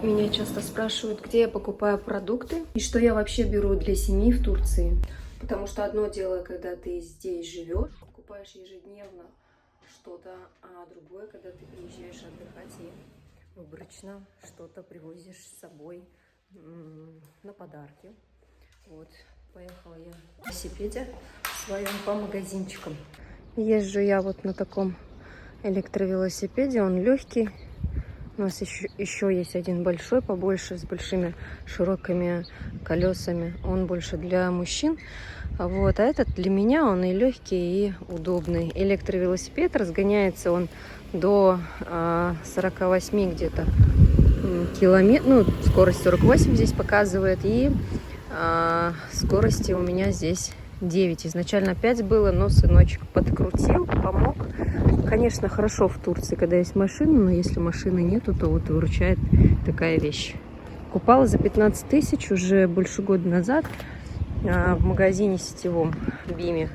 Меня часто спрашивают, где я покупаю продукты и что я вообще беру для семьи в Турции. Потому что одно дело, когда ты здесь живешь, покупаешь ежедневно что-то, а другое, когда ты приезжаешь отдыхать и выборочно что-то привозишь с собой на подарки. Вот, поехала я на велосипеде своем по магазинчикам. Езжу я вот на таком электровелосипеде, он легкий. У нас еще есть один большой, побольше, с большими широкими колесами. Он больше для мужчин. Вот. А этот для меня, он и легкий, и удобный. Электровелосипед, разгоняется он до 48 где-то километров. Ну, скорость 48 здесь показывает. И скорости у меня здесь 9. Изначально 5 было, но сыночек подкрутил, помог. Конечно, хорошо в Турции, когда есть машина, но если машины нету, то вот выручает такая вещь. Купала за 15 тысяч уже больше года назад в магазине сетевом Биме.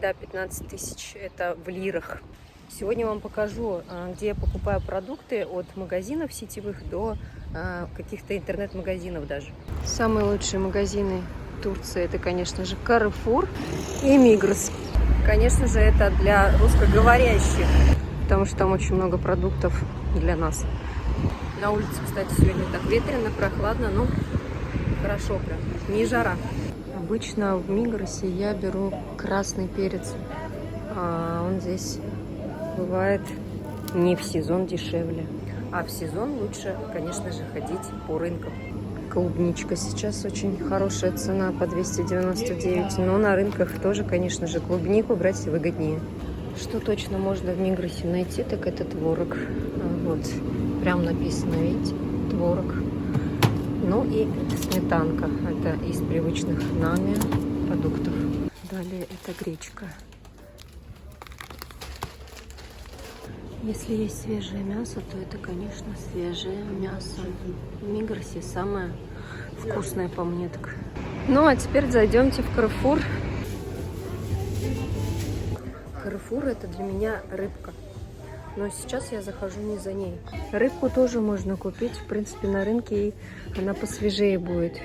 Да, 15 тысяч это в лирах. Сегодня вам покажу, где я покупаю продукты от магазинов сетевых до каких-то интернет-магазинов даже. Самые лучшие магазины Турции это, конечно же, Carrefour и Migros. Конечно же, это для русскоговорящих, потому что там очень много продуктов для нас. На улице, кстати, сегодня так ветрено, прохладно, но хорошо прям, не жара. Обычно в Мигросе я беру красный перец. Он здесь бывает не в сезон дешевле, а в сезон лучше, конечно же, ходить по рынкам. Клубничка сейчас очень хорошая цена по 299, но на рынках тоже, конечно же, клубнику брать выгоднее. Что точно можно в Мигросе найти, так это творог. Вот, прям написано, видите, творог. Ну и сметанка, это из привычных нами продуктов. Далее это гречка. Если есть свежее мясо, то это, конечно, свежее мясо. В Мигросе самое вкусное, по мне так. Ну, а теперь зайдемте в Carrefour. Carrefour это для меня рыбка. Но сейчас я захожу не за ней. Рыбку тоже можно купить, в принципе, на рынке, и она посвежее будет.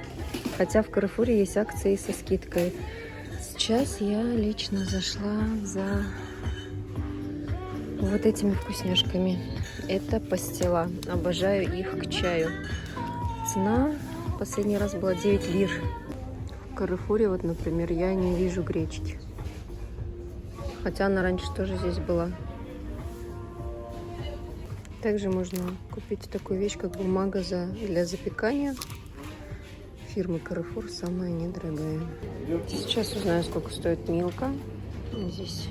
Хотя в Carrefour есть акции со скидкой. Сейчас я лично зашла за вот этими вкусняшками. Это пастила. Обожаю их к чаю. Цена последний раз была 9 лир. В Carrefour, вот, например, я не вижу гречки. Хотя она раньше тоже здесь была. Также можно купить такую вещь, как бумага для запекания. Фирма Carrefour самая недорогая. Сейчас узнаю, сколько стоит Милка. Здесь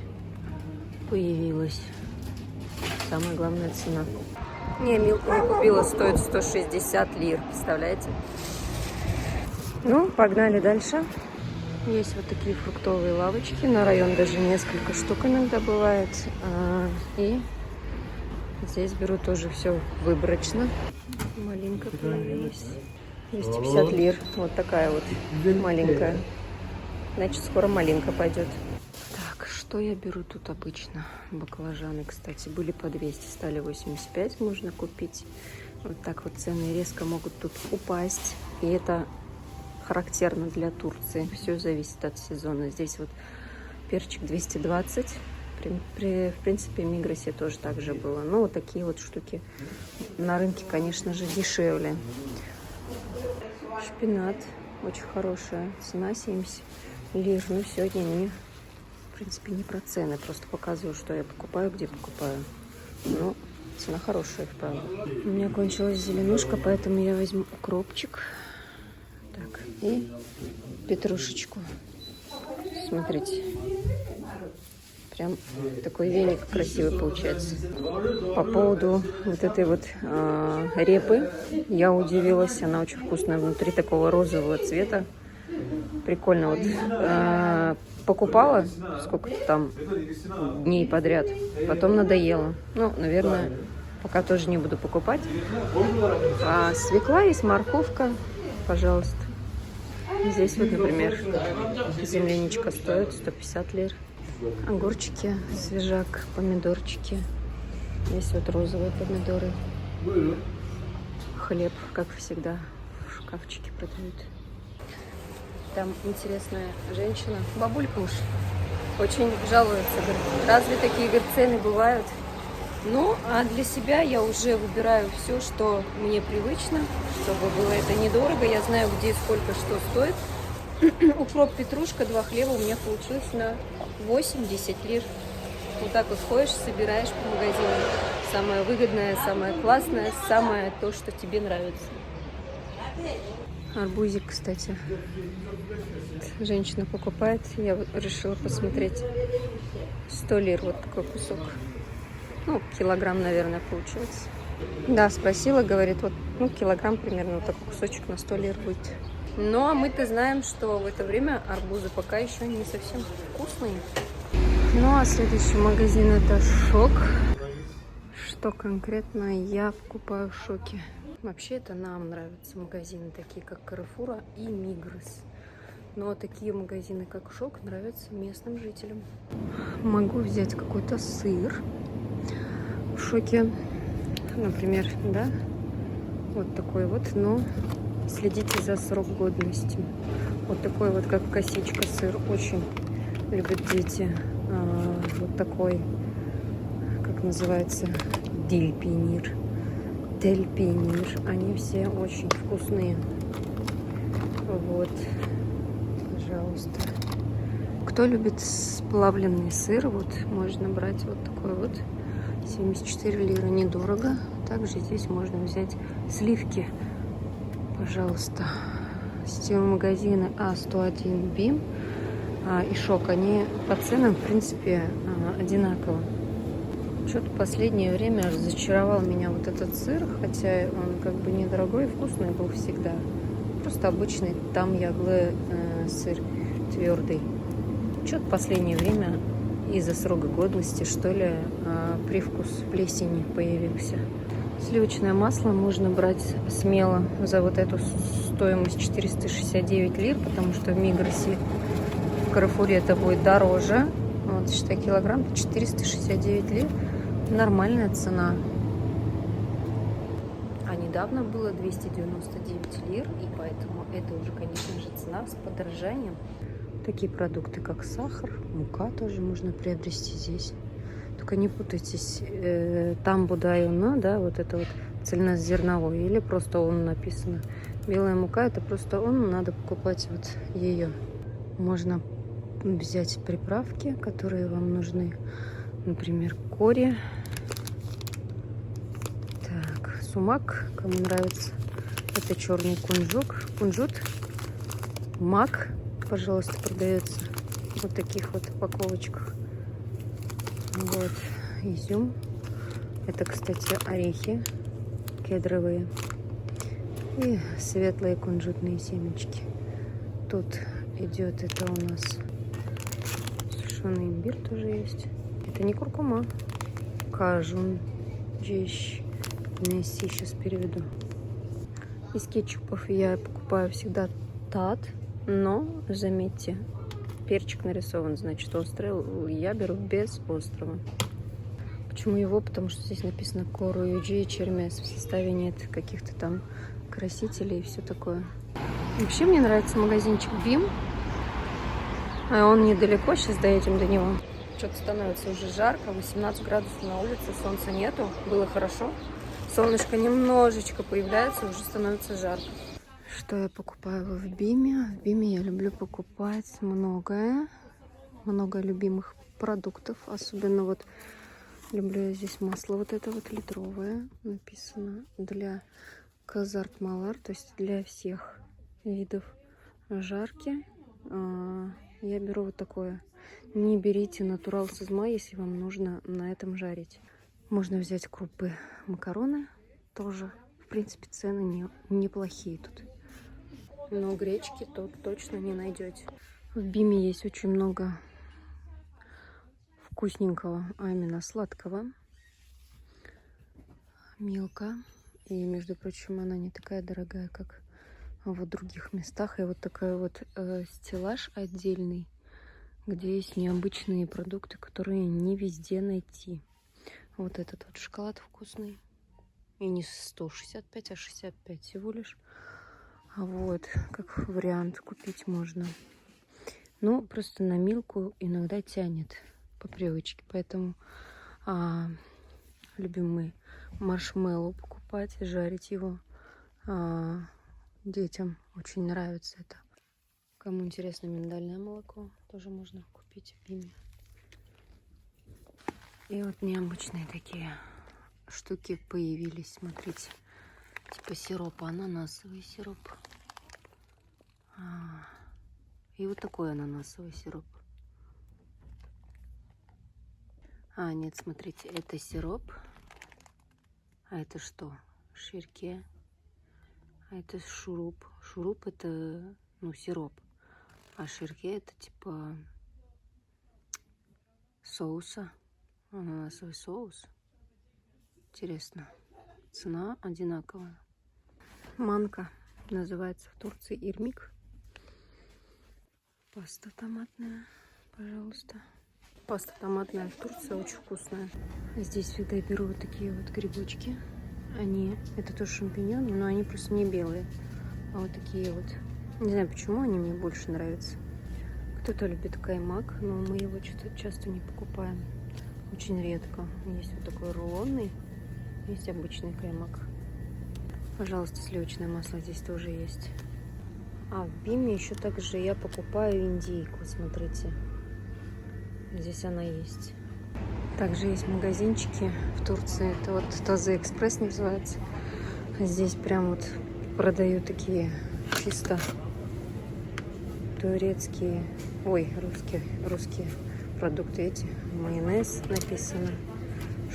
появилась самая главная цена. Не, Милку не купила, стоит 160 лир, представляете? Ну, погнали дальше. Есть вот такие фруктовые лавочки. На район даже несколько штук иногда бывает. И здесь беру тоже все выборочно. Малинка появилась. 250 лир. Вот такая вот маленькая. Значит, скоро малинка пойдет. Так, что я беру тут обычно? Баклажаны, кстати, были по 200, стали 85 можно купить. Вот так вот цены резко могут тут упасть. И это характерно для Турции. Все зависит от сезона. Здесь вот перчик 220. В принципе, в Мигросе тоже так же было. Но вот такие вот штуки на рынке, конечно же, дешевле. Шпинат очень хорошая. Цена 70 лир. Ну, сегодня не, в принципе, не про цены. Просто показываю, что я покупаю, где покупаю. Но цена хорошая, правда. У меня кончилась зеленушка, поэтому я возьму укропчик. Так, и петрушечку. Смотрите. Прям такой веник красивый получается. По поводу вот этой вот репы я удивилась. Она очень вкусная. Внутри такого розового цвета. Прикольно. Вот покупала сколько-то там дней подряд. Потом надоело. Ну, наверное, пока тоже не буду покупать. А свекла есть, морковка. Пожалуйста. Здесь вот, например, земляничка стоит 150 лир. Огурчики, свежак, помидорчики. Здесь вот розовые помидоры. хлеб, как всегда, в шкафчике продают. Там интересная женщина, бабулька уж, очень жалуется, говорит, разве такие, говорит, цены бывают? Ну, а для себя я уже выбираю все, что мне привычно, чтобы было это недорого. Я знаю, где и сколько что стоит. Укроп, петрушка, 2 хлеба у меня получилось на 80 лир. Вот так вот ходишь, собираешь по магазинам. Самое выгодное, самое классное, самое то, что тебе нравится. Арбузик, кстати, женщина покупает. Я вот решила посмотреть. 100 лир вот такой кусок. Ну, килограмм, наверное, получается. Да, спросила, говорит, вот, ну, килограмм примерно, вот такой кусочек на 100 лир будет. Ну, а мы-то знаем, что в это время арбузы пока еще не совсем вкусные. Ну, а следующий магазин это Шок. Что конкретно я покупаю в Шоке? Вообще, это нам нравятся магазины, такие как Каррефура и Мигрос. Но такие магазины, как Шок, нравятся местным жителям. Могу взять какой-то сыр в Шоке, например, да, вот такой вот, но следите за срок годности. Вот такой вот, как косичка сыр, очень любят дети. Вот такой, как называется, дельпинир. Дельпинир, они все очень вкусные. Вот, пожалуйста. Кто любит сплавленный сыр, вот можно брать вот такой вот. 74 лира, недорого. Также здесь можно взять сливки. Пожалуйста. Сетевые магазины А101 БИМ и Шок, они по ценам, в принципе, одинаково. Что-то в последнее время разочаровал меня вот этот сыр, хотя он как бы недорогой и вкусный был всегда. Просто обычный там яглы сыр твердый. Что-то в последнее время из-за срока годности, что ли, привкус плесени появился. Сливочное масло можно брать смело за вот эту стоимость 469 лир, потому что в Мигросе, в Каррефуре это будет дороже. Вот, считай, килограмм 469 лир. Нормальная цена. А недавно было 299 лир, и поэтому это уже, конечно же, цена с подорожанием. Такие продукты, как сахар, мука тоже можно приобрести здесь. Только не путайтесь, там будайона, да, вот это вот цельнозерновой, или просто он написано. Белая мука, это просто он, надо покупать вот ее. Можно взять приправки, которые вам нужны. Например, кори. Так, сумак, кому нравится. Это черный кунжут. Мак, пожалуйста, продается в вот таких вот упаковочках. Вот, изюм. Это, кстати, орехи кедровые. И светлые кунжутные семечки. Тут идет, это у нас сушеный имбирь тоже есть. Это не куркума. Кажун. Здесь сейчас переведу. Из кетчупов я покупаю всегда Тат, но, заметьте, перчик нарисован, значит, острый. Я беру без острого. Почему его? Потому что здесь написано кору юджи чермес. В составе нет каких-то там красителей и все такое. Вообще мне нравится магазинчик Бим. А он недалеко, сейчас доедем до него. Что-то становится уже жарко, 18 градусов на улице, солнца нету, было хорошо. Солнышко немножечко появляется, уже становится жарко. Что я покупаю в Биме? В Биме я люблю покупать многое. Много любимых продуктов. Особенно вот люблю я здесь масло вот это вот литровое. Написано для Казарт Малар, то есть для всех видов жарки. Я беру вот такое. Не берите натурал сызма, если вам нужно на этом жарить. Можно взять крупы макароны тоже. В принципе, цены неплохие тут. Но гречки тут точно не найдете. В Биме есть очень много вкусненького, а именно сладкого. Милка. И, между прочим, она не такая дорогая, как в других местах. И вот такой вот стеллаж отдельный, где есть необычные продукты, которые не везде найти. Вот этот вот шоколад вкусный. И не 165, а 65 всего лишь. А вот, как вариант, купить можно. Ну, просто на Милку иногда тянет по привычке. Поэтому любим мы маршмеллоу покупать и жарить его. Детям очень нравится это. Кому интересно миндальное молоко, тоже можно купить в Биме. И вот необычные такие штуки появились, смотрите. Типа сиропа, ананасовый сироп. И вот такой ананасовый сироп. Нет, смотрите, это сироп. А это что? Ширке. А это шуруп. Шуруп это, ну, сироп. А ширке это типа соуса. Ананасовый соус. Интересно. Цена одинаковая. Манка. Называется в Турции ирмик. Паста томатная, пожалуйста. Паста томатная в Турции очень вкусная. Здесь всегда беру вот такие вот грибочки. Это тоже шампиньоны, но они просто не белые. А вот такие вот. Не знаю, почему они мне больше нравятся. Кто-то любит каймак, но мы его что-то часто не покупаем. Очень редко. Есть вот такой рулонный, есть обычный каймак. Пожалуйста, сливочное масло здесь тоже есть. А в Биме еще также я покупаю индейку, смотрите. Здесь она есть. Также есть магазинчики в Турции. Это вот Тазы Экспресс называется. Здесь прям вот продают такие чисто турецкие, русские продукты эти. Майонез написано.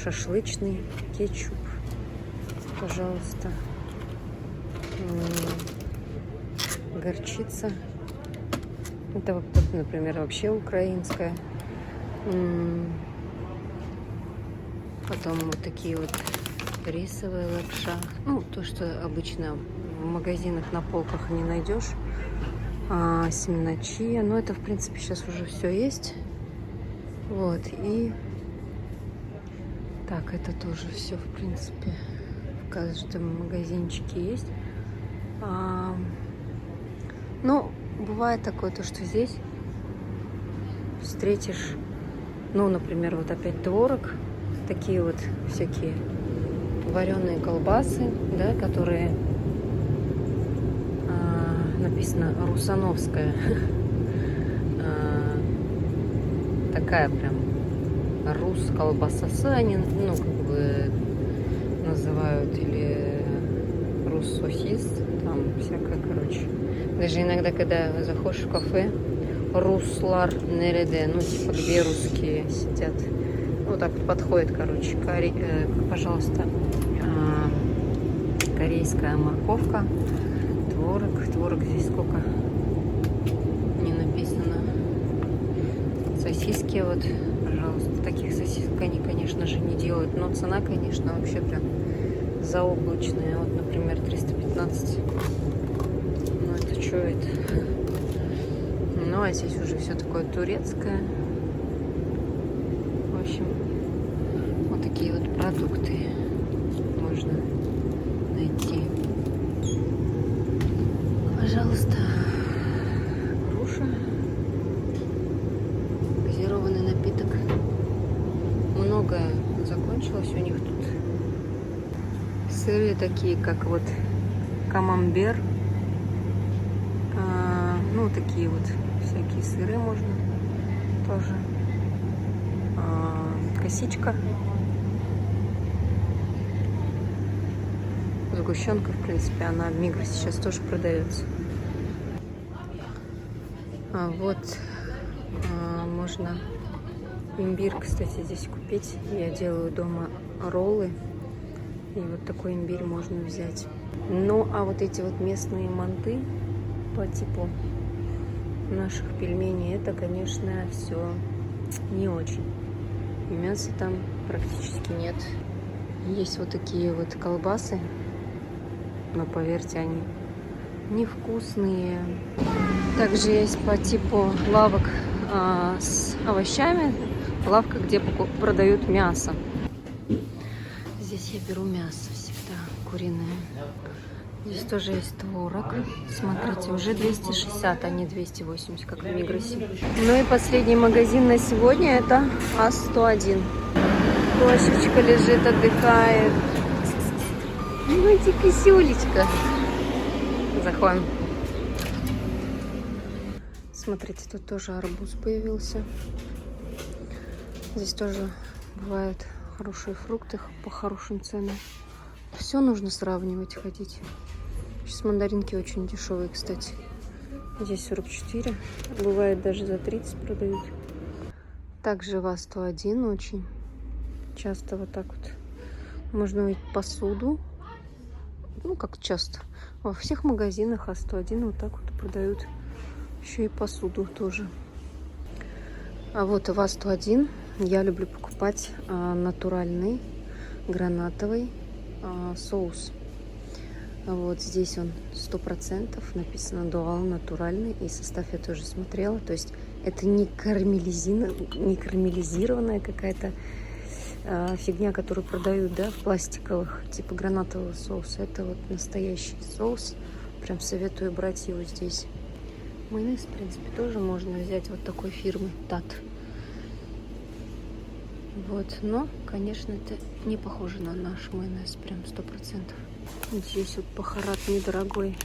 Шашлычный, кетчуп. Пожалуйста. Горчица. Это вот, например, вообще украинская. Потом вот такие вот рисовая лапша. Ну, то, что обычно в магазинах на полках не найдешь. Семена чиа. Но это, в принципе, сейчас уже все есть. Вот. И так, это тоже все, в принципе, в каждом магазинчике есть. Ну, бывает такое, то, что здесь встретишь, ну, например, вот опять творог, такие вот всякие вареные колбасы, да, которые написано Русановская. Такая прям рус колбасасы они, ну, как бы называют, или руссосис, там всякое, короче. Даже иногда, когда заходишь в кафе, руслар нереде, ну, типа, где русские сидят. Вот так вот подходит, короче, пожалуйста, корейская морковка, творог здесь сколько не написано. Сосиски вот, пожалуйста, таких сосисок они, конечно же, не делают, но цена, конечно, вообще прям заоблачная. Вот, например, 315. Ну, это что это? Ну, а здесь уже все такое турецкое. В общем, вот такие вот продукты можно найти. Пожалуйста, груша, газированный напиток. Многое закончилось у них тут. Сыры такие, как вот камамбер. Ну, такие вот всякие сыры можно тоже. Косичка. Сгущенка, в принципе, она в Мигросе сейчас тоже продается. Вот можно имбирь, кстати, здесь купить. Я делаю дома роллы. И вот такой имбирь можно взять. Ну, а вот эти вот местные манты по типу наших пельменей, это, конечно, все не очень. И мяса там практически нет. Есть вот такие вот колбасы, но, поверьте, они невкусные. Также есть по типу лавок с овощами, лавка, где продают мясо. Здесь я беру мясо всегда. куриное. Здесь тоже есть творог. Смотрите, уже 260, а не 280, как в Мигросе. Ну и последний магазин на сегодня — это А101. Кошечка лежит, отдыхает. Ну, иди, кисюлечка. Заходим. Смотрите, тут тоже арбуз появился. Здесь тоже бывают хорошие фрукты по хорошим ценам. Все нужно сравнивать, ходить. Сейчас мандаринки очень дешевые, кстати. Здесь 44. Бывает даже за 30 продают. Также ВАЗ-101 очень часто вот так вот. Можно увидеть посуду. Ну, как часто. Во всех магазинах А101 вот так вот продают. Еще и посуду тоже. А вот и ВАЗ-101. Я люблю покупать натуральный гранатовый соус. Вот здесь он 100%, написано дуал, натуральный, и состав я тоже смотрела. То есть это не карамелизированная какая-то фигня, которую продают, да, в пластиковых, типа гранатового соуса. Это вот настоящий соус. Прям советую брать его здесь. Майонез, в принципе, тоже можно взять вот такой фирмы ТАТ. Вот, но, конечно, это не похоже на наш майонез, прям 100%. Здесь вот бахарат недорогой.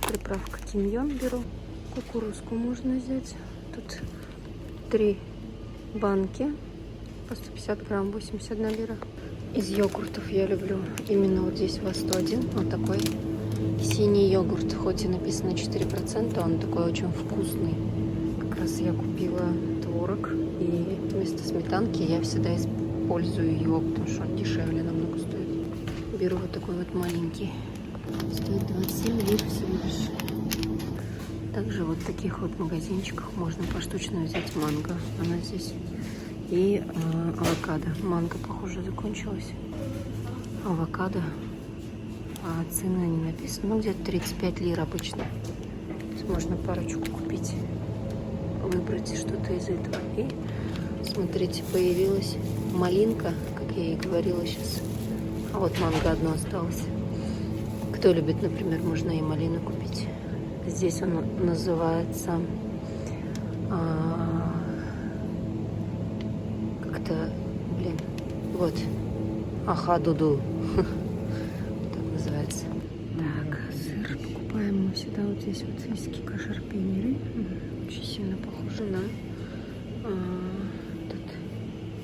Приправка тимьон беру. Кукурузку можно взять. Тут 3 банки по 150 грамм, 81 лира. Из йогуртов я люблю именно вот здесь ВАЗ-101. Вот такой синий йогурт. Хоть и написано 4%, он такой очень вкусный. Как раз я купила творог. И вместо сметанки я всегда использую его, потому что он дешевле намного стоит. Беру вот такой вот маленький. Стоит 27 лир всего лишь. Также вот в таких вот магазинчиках можно поштучно взять манго. Она здесь. И авокадо. Манго, похоже, закончилась. Авокадо. А цены не написаны. Ну, где-то 35 лир обычно. Можно парочку купить. Выбрать что-то из этого. И смотрите, появилась малинка, как я и говорила сейчас. А вот манго одно осталось. Кто любит, например, можно и малину купить. Здесь он называется как-то, блин, вот, аха-дуду. Так называется. Так, сыр покупаем мы всегда вот здесь вот виски кашер-пенери. Очень сильно похоже на этот,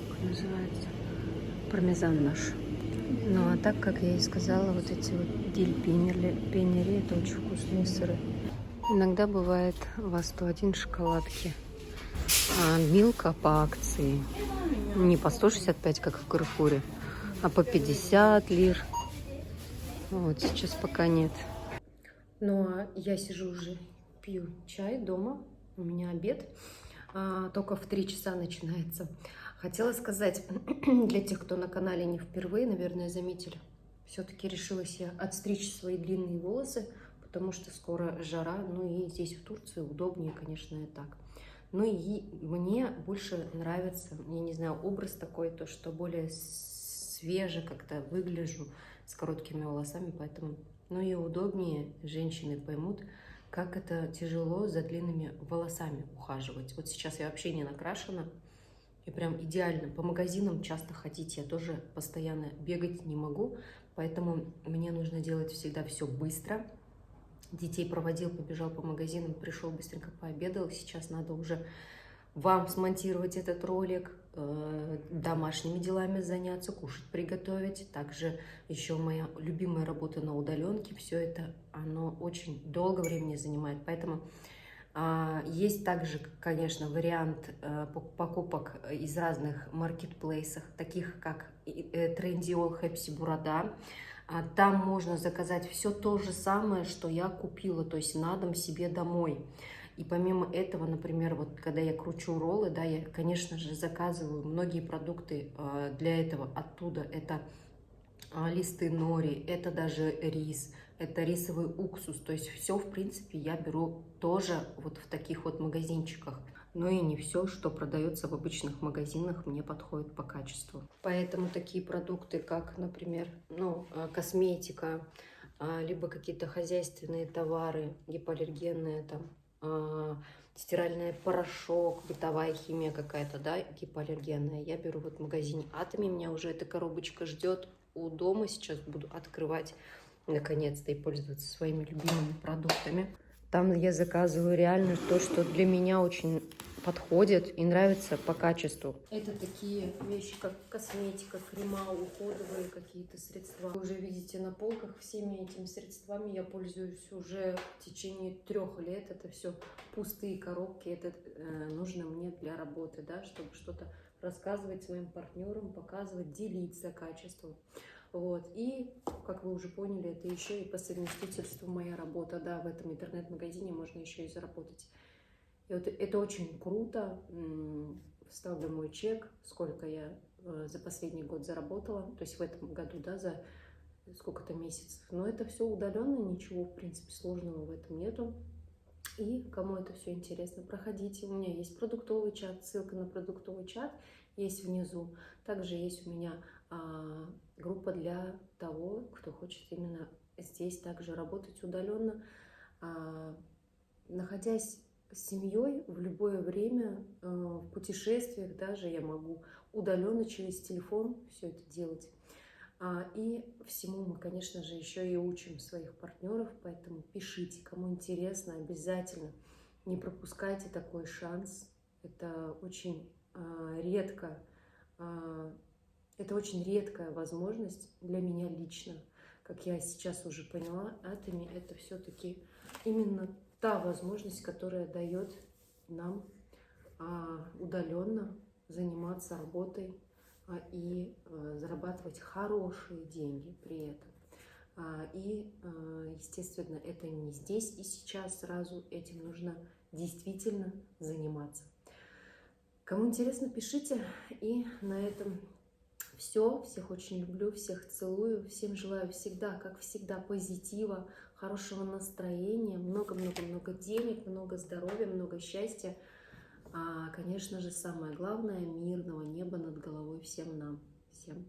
как называется, пармезан наш. Ну а так, как я и сказала, вот эти вот диль-пенери, это очень вкусные сыры. Иногда бывает ВАЗ-101 шоколадки. Милка по акции. Не по 165, как в Карфуре, а по 50 лир. Вот сейчас пока нет. Ну а я сижу уже, пью чай дома. У меня обед. Только в 3 часа начинается. Хотела сказать, для тех, кто на канале не впервые, наверное, заметили, все-таки решилась я отстричь свои длинные волосы, потому что скоро жара, ну и здесь в Турции удобнее, конечно, и так. Ну и мне больше нравится, я не знаю, образ такой, то, что более свеже как-то выгляжу с короткими волосами, поэтому, ну и удобнее, женщины поймут, как это тяжело за длинными волосами ухаживать. Вот сейчас я вообще не накрашена. И прям идеально. По магазинам часто ходить, я тоже постоянно бегать не могу, поэтому мне нужно делать всегда все быстро. Детей проводил, побежал по магазинам, пришел быстренько пообедал. Сейчас надо уже вам смонтировать этот ролик, домашними делами заняться, кушать приготовить. Также еще моя любимая работа на удаленке. Все это, оно очень долго времени занимает, поэтому... Есть также, конечно, вариант покупок из разных маркетплейсов, таких как Trendyol, Hepsiburada. Там можно заказать все то же самое, что я купила, то есть на дом себе домой. И помимо этого, например, вот когда я кручу роллы, да, я, конечно же, заказываю многие продукты для этого оттуда. Это листы нори, это даже рис, это рисовый уксус. То есть все, в принципе, я беру тоже вот в таких вот магазинчиках. Но и не все, что продается в обычных магазинах, мне подходит по качеству. Поэтому такие продукты, как, например, косметика, либо какие-то хозяйственные товары, гипоаллергенные, там, стиральный порошок, бытовая химия какая-то, да, гипоаллергенная. Я беру вот в магазине Atomy, меня уже эта коробочка ждет у дома. Сейчас буду открывать наконец-то и пользоваться своими любимыми продуктами. Там я заказываю реально то, что для меня очень подходит и нравится по качеству. Это такие вещи, как косметика, крема, уходовые какие-то средства. Вы уже видите на полках, всеми этими средствами я пользуюсь уже в течение 3 лет. Это все пустые коробки, это нужно мне для работы, да, чтобы что-то рассказывать своим партнерам, показывать, делиться качеством. Вот. И, как вы уже поняли, это еще и по совместительству моя работа. Да, в этом интернет-магазине можно еще и заработать. И вот это очень круто. Ставлю мой чек, сколько я за последний год заработала. То есть в этом году, да, за сколько-то месяцев. Но это все удаленно, ничего, в принципе, сложного в этом нету. И кому это все интересно, проходите. У меня есть продуктовый чат, ссылка на продуктовый чат есть внизу. Также есть у меня группа для того, кто хочет именно здесь также работать удаленно. Находясь с семьей в любое время, в путешествиях даже я могу удаленно через телефон все это делать. И всему мы, конечно же, еще и учим своих партнеров, поэтому пишите, кому интересно, обязательно не пропускайте такой шанс. Это очень редко. Это очень редкая возможность для меня лично. Как я сейчас уже поняла, Atomy — это все-таки именно та возможность, которая дает нам удаленно заниматься работой и зарабатывать хорошие деньги при этом. И, естественно, это не здесь и сейчас сразу, этим нужно действительно заниматься. Кому интересно, пишите. И на этом все. Всех очень люблю, всех целую. Всем желаю всегда, как всегда, позитива, хорошего настроения, много-много-много денег, много здоровья, много счастья. Конечно же, самое главное — мирного неба над головой всем нам. Всем